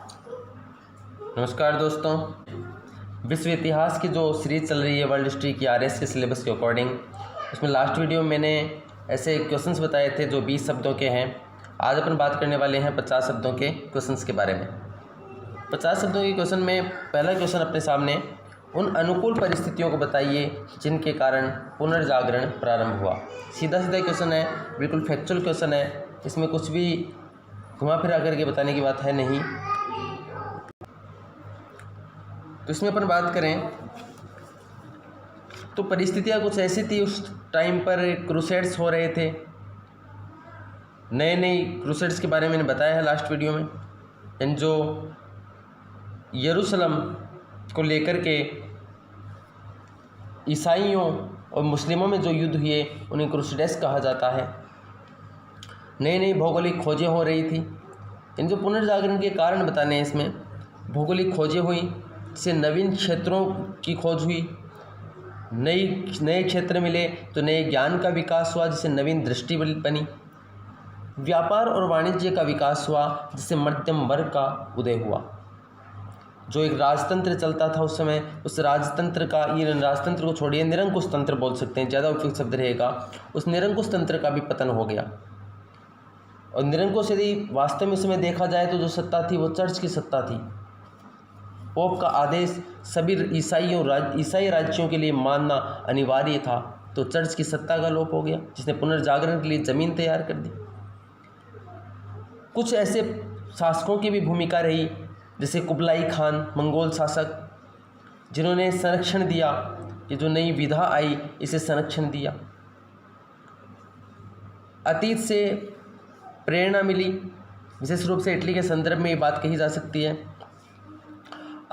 नमस्कार दोस्तों, विश्व इतिहास की जो सीरीज़ चल रही है वर्ल्ड हिस्ट्री की आरएस के सिलेबस के अकॉर्डिंग, उसमें लास्ट वीडियो में मैंने ऐसे क्वेश्चंस बताए थे जो 20 शब्दों के हैं। आज अपन बात करने वाले हैं 50 शब्दों के क्वेश्चंस के बारे में। 50 शब्दों के क्वेश्चन में पहला क्वेश्चन अपने सामने, उन अनुकूल परिस्थितियों को बताइए जिनके कारण पुनर्जागरण प्रारंभ हुआ। सीधा सीधा क्वेश्चन है, बिल्कुल फैक्चुअल क्वेश्चन है, इसमें कुछ भी घुमा फिरा करके बताने की बात है नहीं। तो इसमें अपन बात करें तो परिस्थितियाँ कुछ ऐसी थी, उस टाइम पर क्रूसेड्स हो रहे थे। नए नए क्रूसेड्स के बारे में मैंने बताया है लास्ट वीडियो में, यानी जो यरूशलेम को लेकर के ईसाइयों और मुस्लिमों में जो युद्ध हुए उन्हें क्रूसेड्स कहा जाता है। नई नई भौगोलिक खोजें हो रही थी। इन जो पुनर्जागरण के कारण बताने हैं, इसमें भौगोलिक खोजें हुई, से नवीन क्षेत्रों की खोज हुई, नए क्षेत्र मिले तो नए ज्ञान का विकास हुआ जिससे नवीन दृष्टि बनी, व्यापार और वाणिज्य का विकास हुआ जिससे मध्यम वर्ग का उदय हुआ। जो एक राजतंत्र चलता था उस समय, उस राजतंत्र का, ये राजतंत्र को छोड़िए निरंकुश तंत्र बोल सकते हैं, ज़्यादा उपयुक्त शब्द रहेगा, उस निरंकुश तंत्र का भी पतन हो गया। और निरंकुश यदि वास्तव में इसमें देखा जाए तो जो सत्ता थी वो चर्च की सत्ता थी। पोप का आदेश सभी ईसाई राज्यों के लिए मानना अनिवार्य था, तो चर्च की सत्ता का लोप हो गया, जिसने पुनर्जागरण के लिए ज़मीन तैयार कर दी। कुछ ऐसे शासकों की भी भूमिका रही, जैसे कुबलाई खान, मंगोल शासक, जिन्होंने संरक्षण दिया, ये जो नई विधा आई इसे संरक्षण दिया। अतीत से प्रेरणा मिली, विशेष रूप से इटली के संदर्भ में ये बात कही जा सकती है।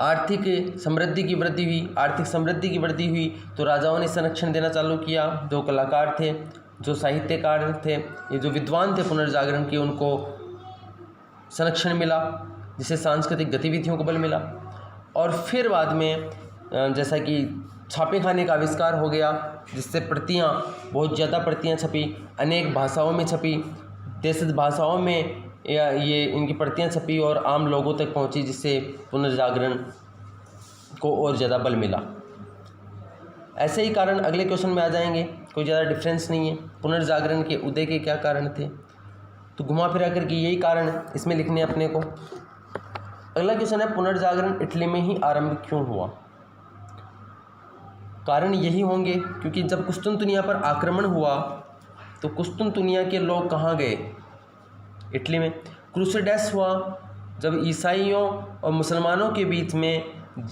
आर्थिक समृद्धि की वृद्धि हुई तो राजाओं ने संरक्षण देना चालू किया। जो कलाकार थे, जो साहित्यकार थे, ये जो विद्वान थे पुनर्जागरण के, उनको संरक्षण मिला, जिससे सांस्कृतिक गतिविधियों को बल मिला। और फिर बाद में जैसा कि छापे खाने का आविष्कार हो गया, जिससे प्रतियाँ, बहुत ज़्यादा प्रतियाँ छपी, अनेक भाषाओं में छपी, देशज भाषाओं में ये इनकी प्रतियाँ छपी और आम लोगों तक पहुँची, जिससे पुनर्जागरण को और ज़्यादा बल मिला। ऐसे ही कारण अगले क्वेश्चन में आ जाएंगे, कोई ज़्यादा डिफरेंस नहीं है। पुनर्जागरण के उदय के क्या कारण थे, तो घुमा फिरा करके यही कारण इसमें लिखने अपने को। अगला क्वेश्चन है, पुनर्जागरण इटली में ही आरंभ क्यों हुआ। कारण यही होंगे क्योंकि जब कुस्तुनतुनिया पर आक्रमण हुआ तो कुस्तुनतुनिया के लोग कहाँ गए, इटली में। क्रूसेडर्स हुआ जब ईसाइयों और मुसलमानों के बीच में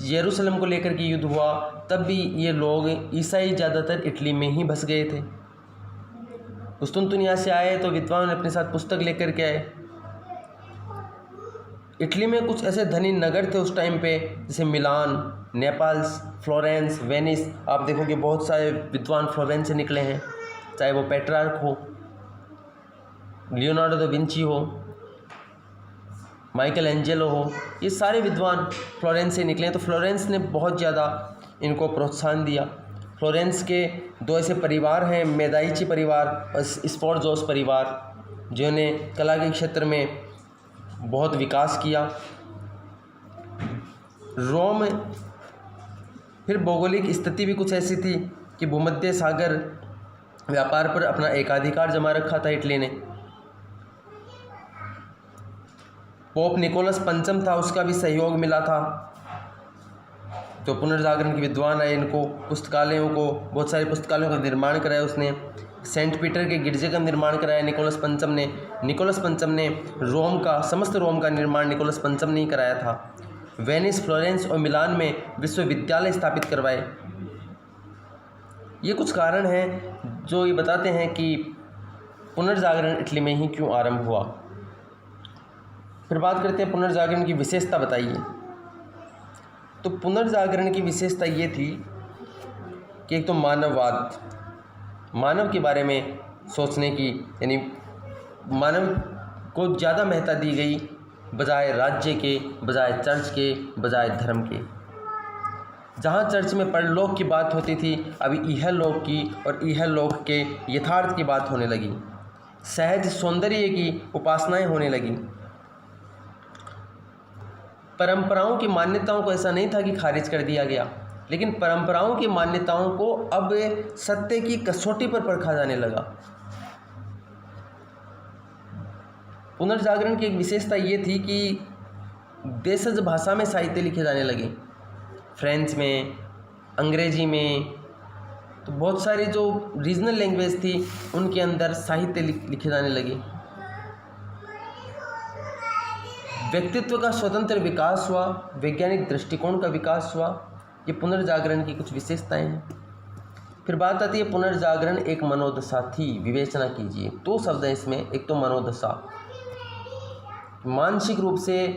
यरूशलेम को लेकर के युद्ध हुआ, तब भी ये लोग ईसाई ज़्यादातर इटली में ही बस गए थे। कुस्तुनतुनिया से आए तो विद्वान अपने साथ पुस्तक लेकर के आए। इटली में कुछ ऐसे धनी नगर थे उस टाइम पे, जैसे मिलान, नेपल्स, फ्लोरेंस, वेनिस। आप देखोगे बहुत सारे विद्वान फ्लोरेंस से निकले हैं, चाहे वो पेट्रार्क हो, लियोनार्डो दा विंची हो, माइकल एंजेलो हो, ये सारे विद्वान फ्लोरेंस से निकले हैं। तो फ्लोरेंस ने बहुत ज़्यादा इनको प्रोत्साहन दिया। फ्लोरेंस के दो ऐसे परिवार हैं, मेदाइची परिवार और स्फोरजोस परिवार, जिन्होंने कला के क्षेत्र में बहुत विकास किया। रोम, फिर भौगोलिक स्थिति भी कुछ ऐसी थी कि भूमध्य सागर व्यापार पर अपना एकाधिकार जमा रखा था इटली ने। पोप निकोलस पंचम था, उसका भी सहयोग मिला था। तो पुनर्जागरण के विद्वान आए, इनको पुस्तकालयों को, बहुत सारे पुस्तकालयों का निर्माण कराया उसने। सेंट पीटर के गिरजे का निर्माण कराया निकोलस पंचम ने। निकोलस पंचम ने रोम का, समस्त रोम का निर्माण निकोलस पंचम ने ही कराया था। वेनिस, फ्लोरेंस और मिलान में विश्वविद्यालय स्थापित करवाए। ये कुछ कारण हैं जो ये बताते हैं कि पुनर्जागरण इटली में ही क्यों आरंभ हुआ। फिर बात करते हैं पुनर्जागरण की विशेषता बताइए। तो पुनर्जागरण की विशेषता ये थी कि एक तो मानववाद, मानव के बारे में सोचने की, यानी मानव को ज़्यादा महत्ता दी गई बजाय राज्य के, बजाय चर्च के, बजाय धर्म के। जहाँ चर्च में परलोक की बात होती थी, अभी इहलोक की और इहलोक के यथार्थ की बात होने लगी। सहज सौंदर्य की उपासनाएं होने लगी। परंपराओं की मान्यताओं को ऐसा नहीं था कि खारिज कर दिया गया, लेकिन परंपराओं की मान्यताओं को अब सत्य की कसौटी पर परखा जाने लगा। पुनर्जागरण की एक विशेषता ये थी कि देशज भाषा में साहित्य लिखे जाने लगे, फ्रेंच में, अंग्रेजी में, तो बहुत सारी जो रीजनल लैंग्वेज थी उनके अंदर साहित्य लिखे जाने लगे। व्यक्तित्व का स्वतंत्र विकास हुआ, वैज्ञानिक दृष्टिकोण का विकास हुआ। ये पुनर्जागरण की कुछ विशेषताएं हैं। फिर बात आती है पुनर्जागरण एक मनोदशा थी। विवेचना कीजिए, दो शब्द हैं इसमें। एक तो मनोदशा, मानसिक रूप से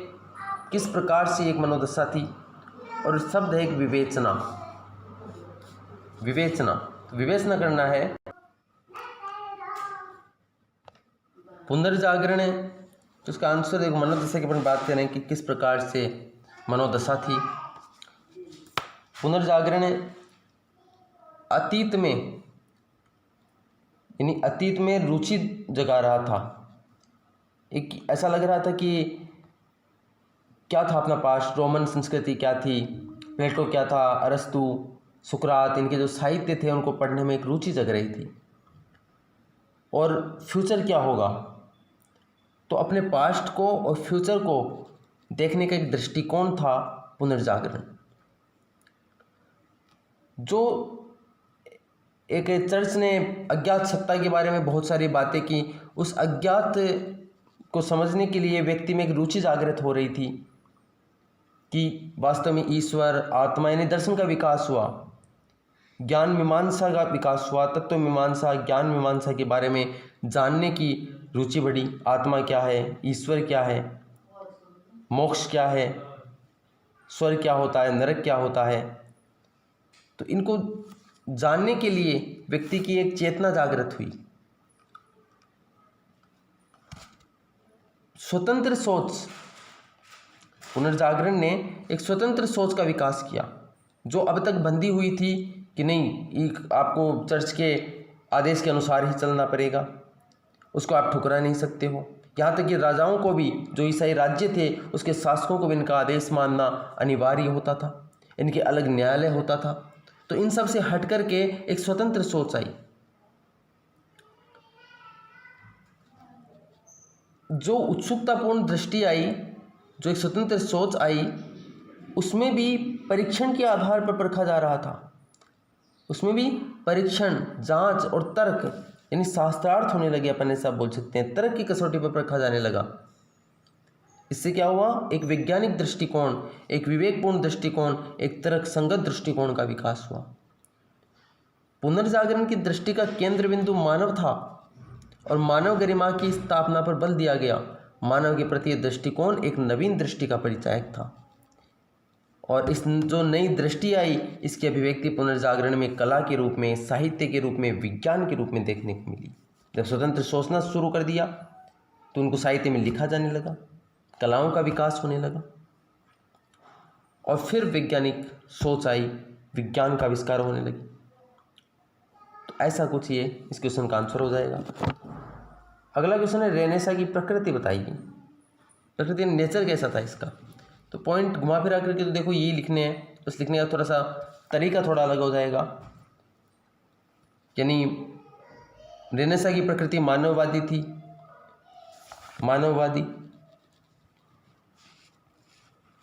किस प्रकार से एक मनोदशा थी, और शब्द है एक विवेचना। विवेचना करना है। पुनर्जागरण है तो इसका आंसर एक मनोदशा के बारे में बात करें कि किस प्रकार से मनोदशा थी। पुनर्जागरण अतीत में, यानी अतीत में रुचि जगा रहा था। एक ऐसा लग रहा था कि क्या था अपना पास्ट, रोमन संस्कृति क्या थी, प्लेटो क्या था, अरस्तु, सुकरात, इनके जो साहित्य थे उनको पढ़ने में एक रुचि जग रही थी। और फ्यूचर क्या होगा, तो अपने पास्ट को और फ्यूचर को देखने का एक दृष्टिकोण था पुनर्जागरण। जो एक चर्च ने अज्ञात सत्ता के बारे में बहुत सारी बातें की, उस अज्ञात को समझने के लिए व्यक्ति में एक रुचि जागृत हो रही थी कि वास्तव में ईश्वर, आत्मा, यानी दर्शन का विकास हुआ, ज्ञान मीमांसा का विकास हुआ, तत्व मीमांसा, ज्ञान मीमांसा के बारे में जानने की रुचि बढ़ी। आत्मा क्या है, ईश्वर क्या है, मोक्ष क्या है, स्वर्ग क्या होता है, नरक क्या होता है, तो इनको जानने के लिए व्यक्ति की एक चेतना जागृत हुई। स्वतंत्र सोच, पुनर्जागरण ने एक स्वतंत्र सोच का विकास किया, जो अब तक बंधी हुई थी कि नहीं आपको चर्च के आदेश के अनुसार ही चलना पड़ेगा, उसको आप ठुकरा नहीं सकते हो। यहाँ तक कि राजाओं को भी, जो ईसाई राज्य थे, उसके शासकों को भी इनका आदेश मानना अनिवार्य होता था, इनके अलग न्यायालय होता था। तो इन सब से हट कर के एक स्वतंत्र सोच आई। जो उत्सुकतापूर्ण दृष्टि आई, जो एक स्वतंत्र सोच आई, उसमें भी परीक्षण के आधार पर परखा जा रहा था। उसमें भी परीक्षण, जांच और तर्क, यानी शास्त्रार्थ होने लगे, अपन ऐसा बोल सकते हैं। तर्क की कसौटी पर परखा जाने लगा। इससे क्या हुआ, एक वैज्ञानिक दृष्टिकोण, एक विवेकपूर्ण दृष्टिकोण, एक तर्क संगत दृष्टिकोण का विकास हुआ। पुनर्जागरण की दृष्टि का केंद्र बिंदु मानव था और मानव गरिमा की स्थापना पर बल दिया गया। मानव के प्रति दृष्टिकोण एक नवीन दृष्टि का परिचायक था, और इस जो नई दृष्टि आई, इसकी अभिव्यक्ति पुनर्जागरण में कला के रूप में, साहित्य के रूप में, विज्ञान के रूप में देखने को मिली। जब स्वतंत्र सोचना शुरू कर दिया तो उनको साहित्य में लिखा जाने लगा, कलाओं का विकास होने लगा, और फिर वैज्ञानिक सोच आई, विज्ञान का आविष्कार होने लगी। तो ऐसा कुछ ये इस क्वेश्चन का आंसर हो जाएगा। अगला क्वेश्चन है, रेनेसा की प्रकृति बताइए। प्रकृति नेचर कैसा था इसका, तो पॉइंट घुमा फिरा करके तो देखो यही लिखने हैं, बस लिखने का थोड़ा सा तरीका थोड़ा अलग हो जाएगा। यानी रेनेसा की प्रकृति मानववादी थी, मानववादी।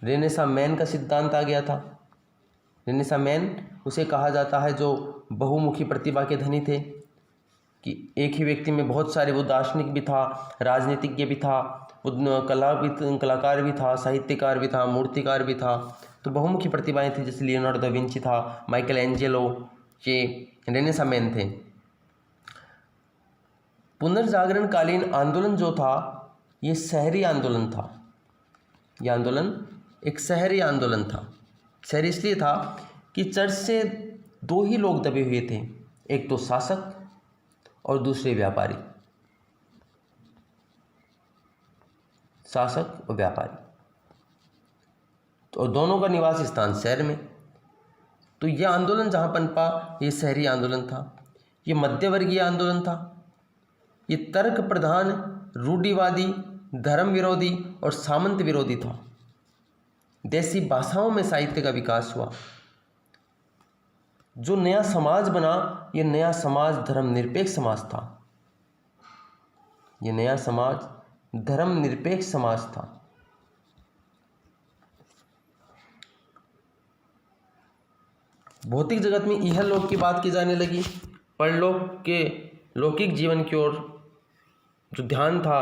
रेनेसा मैन का सिद्धांत आ गया था। रेनेसा मैन उसे कहा जाता है जो बहुमुखी प्रतिभा के धनी थे, कि एक ही व्यक्ति में बहुत सारे, वो दार्शनिक भी था, राजनीतिज्ञ भी था, वो कलाकार भी था, साहित्यकार भी था, मूर्तिकार भी था। तो बहुमुखी प्रतिभाएं थी, जैसे लियोनार्डो दा विंची था, माइकल एंजेलो, ये रेनेसा मैन थे। पुनर्जागरण कालीन आंदोलन जो था, ये शहरी आंदोलन था। ये आंदोलन एक शहरी आंदोलन था। शहरी इसलिए था कि चर्च से दो ही लोग दबे हुए थे, एक तो शासक और दूसरे व्यापारी। शासक और व्यापारी, तो दोनों का निवास स्थान शहर में। तो यह आंदोलन जहाँ पनपा, ये शहरी आंदोलन था। ये मध्यवर्गीय आंदोलन था। ये तर्क प्रधान, रूढ़िवादी, धर्म विरोधी और सामंत विरोधी था। देसी भाषाओं में साहित्य का विकास हुआ। जो नया समाज बना, ये नया समाज धर्मनिरपेक्ष समाज था। ये नया समाज धर्मनिरपेक्ष समाज था। भौतिक जगत में इहलोक की बात की जाने लगी। परलोक के लौकिक जीवन की ओर जो ध्यान था,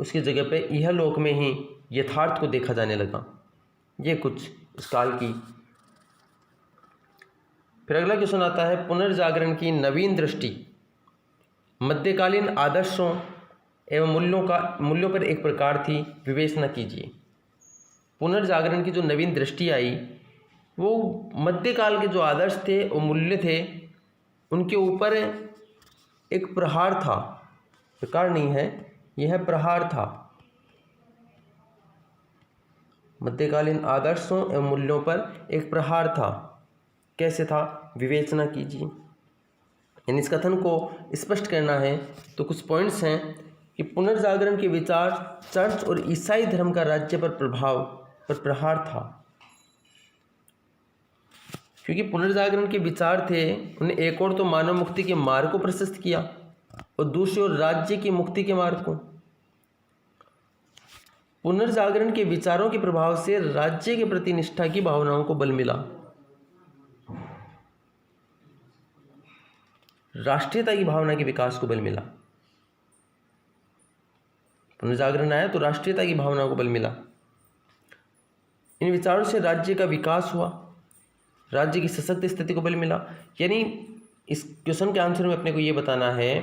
उसकी जगह पे इहलोक में ही यथार्थ को देखा जाने लगा। ये कुछ इस काल की। फिर अगला क्वेश्चन आता है, पुनर्जागरण की नवीन दृष्टि मध्यकालीन आदर्शों एवं मूल्यों पर एक प्रकार थी, विवेचना कीजिए। पुनर्जागरण की जो नवीन दृष्टि आई, वो मध्यकाल के जो आदर्श थे और मूल्य थे, उनके ऊपर एक प्रहार था। प्रकार नहीं है, यह प्रहार था। मध्यकालीन आदर्शों एवं मूल्यों पर एक प्रहार था। कैसे था, विवेचना कीजिए। यानी इस कथन को स्पष्ट करना है तो कुछ पॉइंट्स हैं कि पुनर्जागरण के विचार चर्च और ईसाई धर्म का राज्य पर प्रभाव पर प्रहार था। क्योंकि पुनर्जागरण के विचार थे, उन्हें एक और तो मानव मुक्ति के मार्ग को प्रशस्त किया और दूसरी ओर राज्य की मुक्ति के मार्ग को। पुनर्जागरण के विचारों के प्रभाव से राज्य के प्रति निष्ठा की भावनाओं को बल मिला, राष्ट्रीयता की भावना के विकास को बल मिला। पुनर्जागरण आया तो राष्ट्रीयता की भावना को बल मिला। इन विचारों से राज्य का विकास हुआ, राज्य की सशक्त स्थिति को बल मिला। यानी इस क्वेश्चन के आंसर में अपने को ये बताना है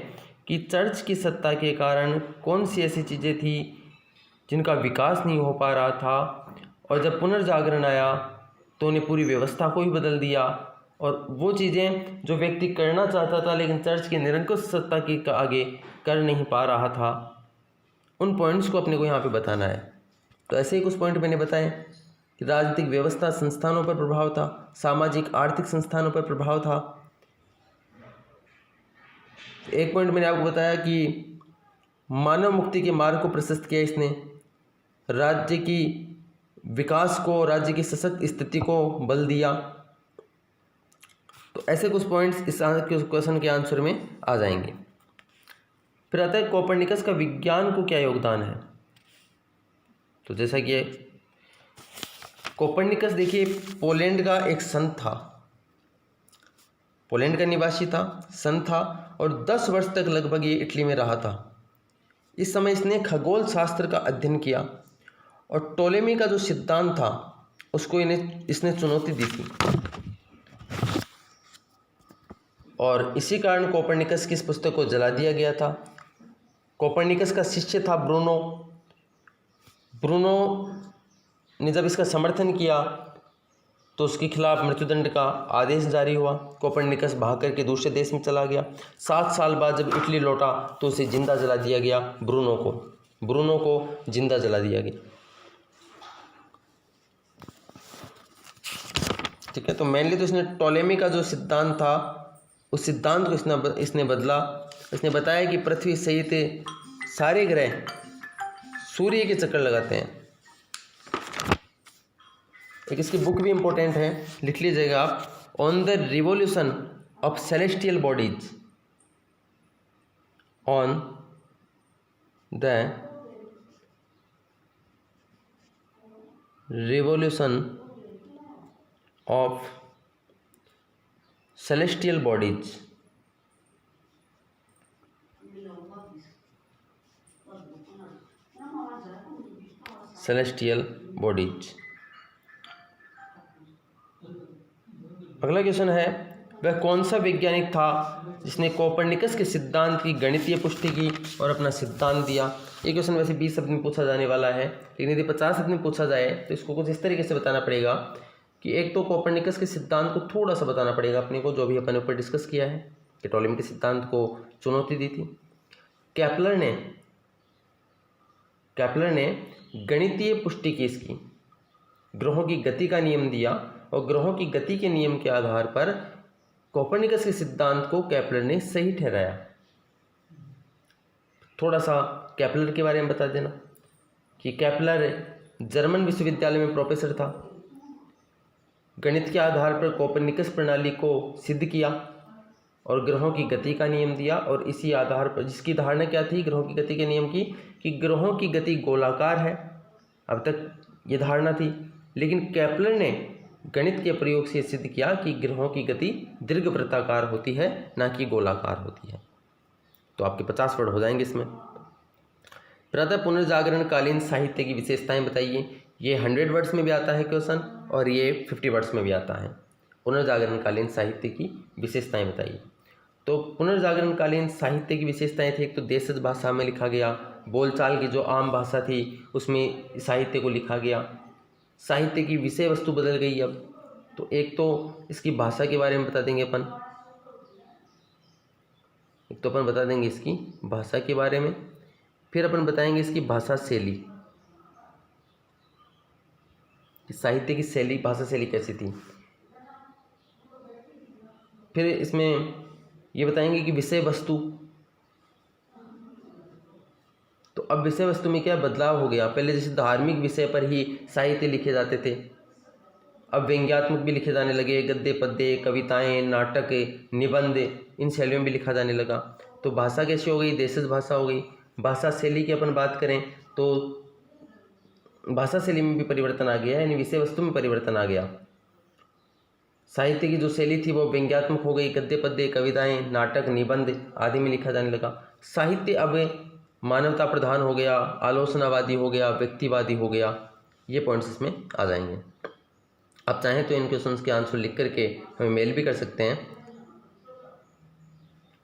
कि चर्च की सत्ता के कारण कौन सी ऐसी चीज़ें थी जिनका विकास नहीं हो पा रहा था, और जब पुनर्जागरण आया तो उन्हें पूरी व्यवस्था को ही बदल दिया, और वो चीज़ें जो व्यक्ति करना चाहता था लेकिन चर्च की निरंकुश सत्ता के आगे कर नहीं पा रहा था, उन पॉइंट्स को अपने को यहाँ पे बताना है। तो ऐसे ही कुछ पॉइंट मैंने बताए कि राजनीतिक व्यवस्था संस्थानों पर प्रभाव था, सामाजिक आर्थिक संस्थानों पर प्रभाव था। एक पॉइंट मैंने आपको बताया कि मानव मुक्ति के मार्ग को प्रशस्त किया इसने, राज्य की विकास को, राज्य की सशक्त स्थिति को बल दिया। तो ऐसे कुछ पॉइंट्स इस क्वेश्चन के आंसर में आ जाएंगे। फिर आता है कोपरनिकस का विज्ञान को क्या योगदान है। तो जैसा कि कोपरनिकस देखिए पोलैंड का एक संत था, पोलैंड का निवासी था, संत था, और 10 वर्ष तक लगभग ये इटली में रहा था। इस समय इसने खगोल शास्त्र का अध्ययन किया और टोलेमी का जो सिद्धांत था उसको इसने चुनौती दी थी। और इसी कारण कोपरनिकस की इस पुस्तक को जला दिया गया था। कोपरनिकस का शिष्य था ब्रूनो। ब्रूनो ने जब इसका समर्थन किया तो उसके खिलाफ मृत्युदंड का आदेश जारी हुआ। कोपरनिकस भाग करके दूसरे देश में चला गया। 7 साल बाद जब इटली लौटा तो उसे जिंदा जला दिया गया। ब्रूनो को जिंदा जला दिया गया। ठीक है, तो मेनली तो इसने टोलेमी का जो सिद्धांत था उस सिद्धांत को इसने बदला। इसने बताया कि पृथ्वी सहित सारे ग्रह सूर्य के चक्कर लगाते हैं। एक इसकी बुक भी इम्पोर्टेंट है, लिख लीजिएगा आप, on the revolution of celestial bodies, on the revolution of celestial bodies. Celestial bodies. अगला क्वेश्चन है, वह कौन सा वैज्ञानिक था जिसने कोपरनिकस के सिद्धांत की गणितीय पुष्टि की और अपना सिद्धांत दिया। ये क्वेश्चन वैसे 20 शब्द में पूछा जाने वाला है, लेकिन यदि 50 शब्द में पूछा जाए तो इसको कुछ इस तरीके से बताना पड़ेगा कि एक तो कोपरनिकस के सिद्धांत को थोड़ा सा बताना पड़ेगा अपने को, जो भी अपन ऊपर डिस्कस किया है कि टोलेमी के सिद्धांत को चुनौती दी थी। केपलर ने गणितीय पुष्टि की इसकी, ग्रहों की गति का नियम दिया और ग्रहों की गति के नियम के आधार पर कोपरनिकस के सिद्धांत को केपलर ने सही ठहराया। थोड़ा सा केपलर के बारे में बता देना कि केपलर जर्मन विश्वविद्यालय में प्रोफेसर था। गणित के आधार पर कोpernicus प्रणाली को सिद्ध किया और ग्रहों की गति का नियम दिया। और इसी आधार पर, जिसकी धारणा क्या थी ग्रहों की गति के नियम की, कि ग्रहों की गति गोलाकार है, अब तक ये धारणा थी। लेकिन केपलर ने गणित के प्रयोग से सिद्ध किया कि ग्रहों की गति दीर्घवृत्ताकार होती है, ना कि गोलाकार होती है। तो आपके 50 वर्ड हो जाएंगे इसमें। प्रातः पुनर्जागरण कालीन साहित्य की विशेषताएं बताइए। ये 100 वर्ड्स में भी आता है क्वेश्चन और ये 50 वर्ड्स में भी आता है। पुनर्जागरण कालीन साहित्य की विशेषताएं बताइए। तो पुनर्जागरण कालीन साहित्य की विशेषताएं थी, एक तो देशज भाषा में लिखा गया, बोलचाल की जो आम भाषा थी उसमें साहित्य को लिखा गया। साहित्य की विषय वस्तु बदल गई अब, तो एक तो इसकी भाषा के बारे में बता देंगे अपन, एक तो अपन बता देंगे इसकी भाषा के बारे में, फिर अपन बताएंगे इसकी भाषा शैली, साहित्य की शैली, भाषा शैली कैसी थी। फिर इसमें ये बताएंगे कि विषय वस्तु, तो अब विषय वस्तु में क्या बदलाव हो गया। पहले जैसे धार्मिक विषय पर ही साहित्य लिखे जाते थे, अब व्यंग्यात्मक भी लिखे जाने लगे, गद्य पद्य, कविताएं, नाटक, निबंध, इन शैलियों में भी लिखा जाने लगा। तो भाषा कैसी हो गई, देशज भाषा हो गई। भाषा शैली की अपन बात करें तो भाषा शैली में भी परिवर्तन आ गया, यानी विषय वस्तु में परिवर्तन आ गया। साहित्य की जो शैली थी वो व्यंग्यात्मक हो गई, गद्य पद्य, कविताएं, नाटक, निबंध आदि में लिखा जाने लगा। साहित्य अब मानवता प्रधान हो गया, आलोचनावादी हो गया, व्यक्तिवादी हो गया। ये पॉइंट्स इसमें आ जाएंगे। आप चाहें तो इन क्वेश्चंस के आंसर लिख करके हमें मेल भी कर सकते हैं।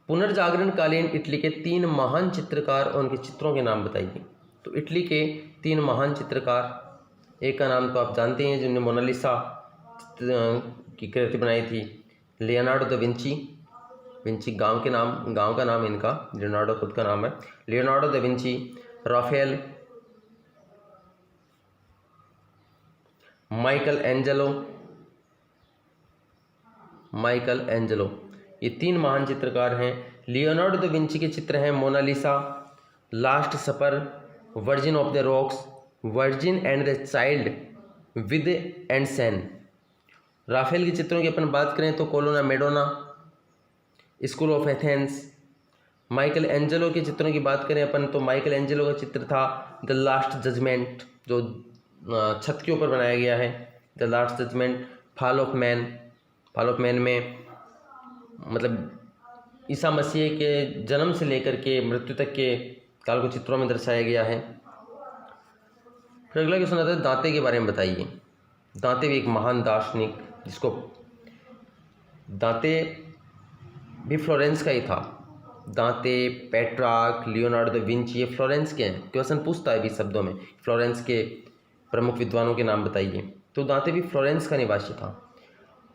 पुनर्जागरण कालीन इटली के 3 महान चित्रकार और उनके चित्रों के नाम बताइए। तो इटली के 3 महान चित्रकार, एक का नाम तो आप जानते हैं जिन्होंने मोनालिसा की कृति बनाई थी, लियोनार्डो दा विंची। विंची गांव का नाम इनका, लियोनार्डो खुद का नाम है, Leonardo da Vinci, Rafale, Michael Angelo, ये 3 महान चित्रकार हैं। लियोनार्डो दा विंची के चित्र हैं Mona Lisa, last supper, virgin of the rocks, virgin and the child with and सैन। राफेल के चित्रों की अपन बात करें तो Colonna Madonna, school of Athens. Michelangelo के चित्रों की बात करें अपन तो माइकल एंजेलो का चित्र था द लास्ट जजमेंट, जो छत के ऊपर बनाया गया है, the last judgement. Fall of man में मतलब ईसा मसीह के जन्म से लेकर के मृत्यु तक के काल को चित्रों में दर्शाया गया है। फिर अगला क्वेश्चन आता है दांते के बारे में बताइए। दांते भी एक महान दार्शनिक, जिसको दांते भी फ्लोरेंस का ही था। दांते, पेट्रार्क, लियोनार्डो दा विंची, ये फ्लोरेंस के हैं। क्वेश्चन पूछता है भी शब्दों में, फ्लोरेंस के प्रमुख विद्वानों के नाम बताइए। तो दांते भी फ्लोरेंस का निवासी था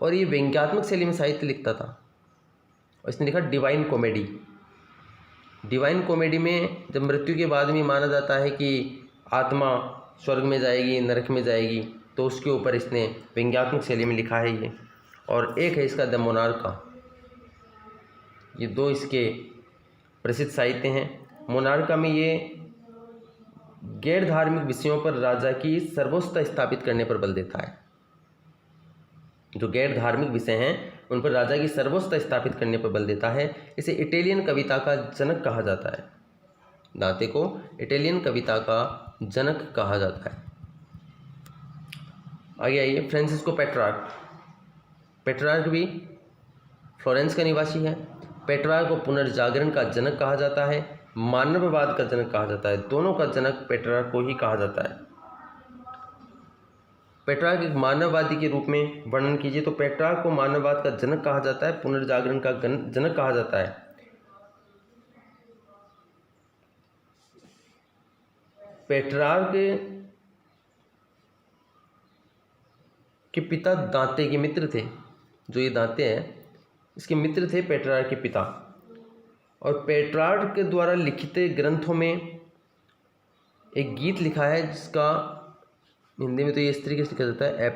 और ये व्यंग्यात्मक शैली में साहित्य लिखता था। और इसने लिखा डिवाइन कॉमेडी। डिवाइन कॉमेडी में जब मृत्यु के बाद में माना जाता है कि आत्मा स्वर्ग में जाएगी, नरक में जाएगी, तो उसके ऊपर इसने व्यंग्यात्मक शैली में लिखा है ये। और एक है इसका द मोनार्का। ये 2 इसके प्रसिद्ध साहित्य हैं। मोनार्का में ये गैर धार्मिक विषयों पर राजा की सर्वोच्चता स्थापित करने पर बल देता है। जो गैर धार्मिक विषय हैं उन पर राजा की सर्वोच्चता स्थापित करने पर बल देता है। इसे इटालियन कविता का जनक कहा जाता है। दांते को इटालियन कविता का जनक कहा जाता है। आगे आइए, फ्रांसिस्को पेट्रार्क भी फ्लोरेंस का निवासी है। पेट्रार्क को पुनर्जागरण का जनक कहा जाता है, मानववाद का जनक कहा जाता है। दोनों का जनक पेट्रार्क को ही कहा जाता है। पेट्रार्क एक मानववादी के रूप में वर्णन कीजिए। तो पेट्रार्क को मानववाद का जनक कहा जाता है, पुनर्जागरण का जनक कहा जाता है। पेट्रार्क के पिता दांते के मित्र थे। जो ये दांते हैं इसके मित्र थे पेट्रार्क के पिता। और पेट्रार्क के द्वारा लिखित ग्रंथों में एक गीत लिखा है जिसका हिंदी में तो ये इस तरीके से लिखा जाता है,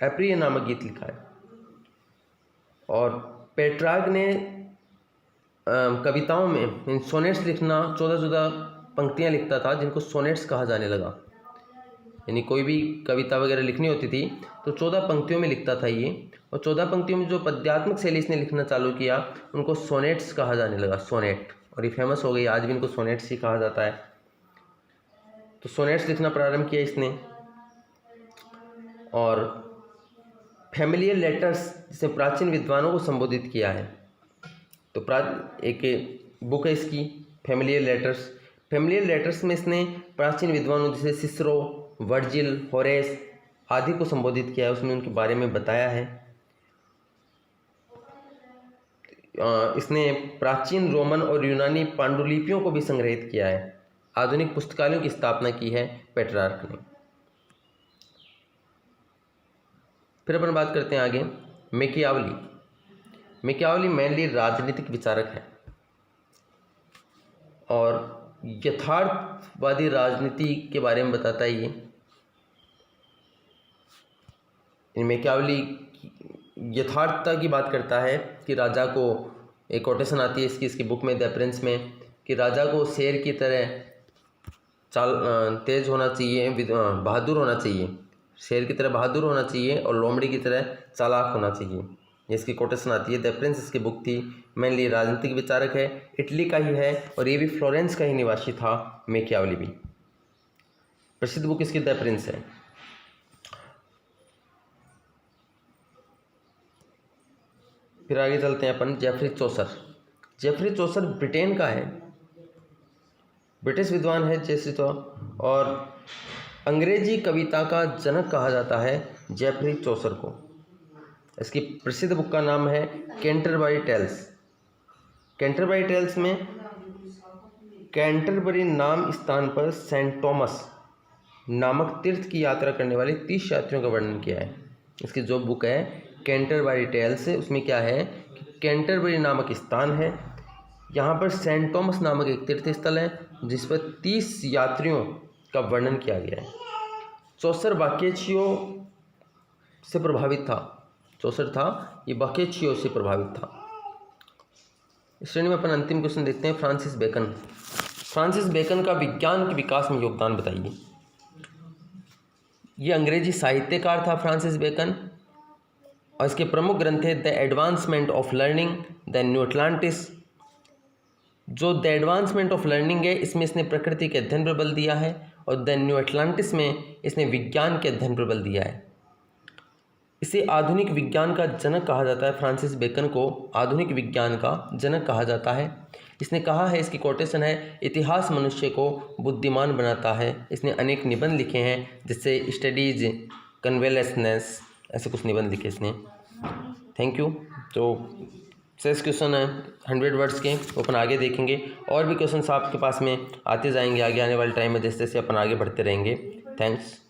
एप्रिय नामक गीत लिखा है। और पेट्रार्क ने कविताओं में सोनेट्स लिखना, 14 पंक्तियां लिखता था जिनको सोनेट्स कहा जाने लगा। यानी कोई भी कविता वगैरह लिखनी होती थी तो 14 पंक्तियों में लिखता था ये, और 14 पंक्तियों में जो पद्यात्मक शैली इसने लिखना चालू किया उनको सोनेट्स कहा जाने लगा, सोनेट, और ये फेमस हो गई, आज भी इनको सोनेट्स ही कहा जाता है। तो सोनेट्स लिखना प्रारंभ किया इसने, और फैमिलियर लेटर्स जिसे प्राचीन विद्वानों को संबोधित किया है। तो एक बुक है इसकी फैमिलियर लेटर्स। फैमिलियर लेटर्स में इसने प्राचीन विद्वानों जैसे सिसरो, वर्जिल, होरेस आदि को संबोधित किया है, उसमें उनके बारे में बताया है। इसने प्राचीन रोमन और यूनानी पांडुलिपियों को भी संग्रहित किया है। आधुनिक पुस्तकालयों की स्थापना की है पेट्रार्क ने। फिर अपन बात करते हैं आगे मैकियावली। मैकियावली मेनली राजनीतिक विचारक है और यथार्थवादी राजनीति के बारे में बताता है ये। मैकियावली यथार्थता की बात करता है कि राजा को, एक कोटेशन आती है इसकी बुक में द प्रिंस में, कि राजा को शेर की तरह तेज होना चाहिए, बहादुर होना चाहिए, शेर की तरह बहादुर होना चाहिए और लोमड़ी की तरह चालाक होना चाहिए। इसकी कोटेशन आती है। द प्रिंस इसकी बुक थी। मेनली राजनीतिक विचारक है, इटली का ही है और ये भी फ्लोरेंस का ही निवासी था। मैकियावली भी प्रसिद्ध बुक इसकी द प्रिंस है। फिर आगे चलते हैं अपन Geoffrey Chaucer. Geoffrey Chaucer Britain का है, ब्रिटिश विद्वान है जैसे तो, और अंग्रेजी कविता का जनक कहा जाता है जेफरी चौसर को। इसकी प्रसिद्ध बुक का नाम है कैंटरबरी टेल्स। कैंटरबरी टेल्स में कैंटरबरी नाम स्थान पर सेंट थॉमस नामक तीर्थ की यात्रा करने वाले 30 यात्रियों का वर्णन किया है। इसकी जो बुक है कैंटरबरी टेल्स, उसमें क्या है कि कैंटरबरी नामक स्थान है, यहाँ पर सेंट थॉमस नामक एक तीर्थ स्थल है जिस पर 30 यात्रियों का वर्णन किया गया है। चौसर बाकेचियो से प्रभावित था। चौसर था ये बाकेचियो से प्रभावित था। इस श्रेणी में अपन अंतिम क्वेश्चन देखते हैं। Francis bacon. फ्रांसिस बेकन का विज्ञान के विकास में योगदान बताइए। ये अंग्रेजी साहित्यकार था फ्रांसिस बेकन, और इसके प्रमुख ग्रंथ है the advancement of learning, the new Atlantis. जो द एडवांसमेंट ऑफ लर्निंग है इसमें इसने प्रकृति के अध्ययन पर बल दिया है, और द न्यू अटलांटिस में इसने विज्ञान के अध्ययन पर बल दिया है। इसे आधुनिक विज्ञान का जनक कहा जाता है। फ्रांसिस बेकन को आधुनिक विज्ञान का जनक कहा जाता है। इसने कहा है, इसकी कोटेशन है, इतिहास मनुष्य को बुद्धिमान बनाता है। इसने अनेक निबंध लिखे हैं जिससे स्टडीज कन्वेलेसनेस, ऐसे कुछ निबंध लिखे इसने। Thank you. तो 6 क्वेश्चन है 100 वर्ड्स के, वो अपन आगे देखेंगे। और भी क्वेश्चन आपके पास में आते जाएंगे आगे आने वाले टाइम में, जैसे जैसे अपन आगे बढ़ते रहेंगे। थैंक्स।